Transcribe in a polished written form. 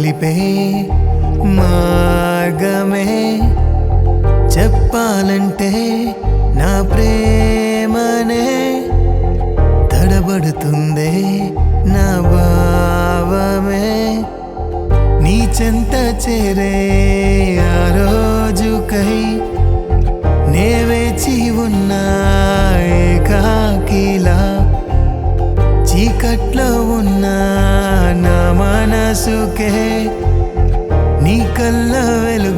తెలిపే మార్గమే చెప్పాలంటే నా ప్రేమనే తడబడుతుందే నా భావమే నీ చెంత చేరే ఆ రోజుకై నే వేచి ఉన్నా ఏకాకిలా చీకట్లో ఉన్నా నా మనసుకే నీ కళ్ళ వెలుగు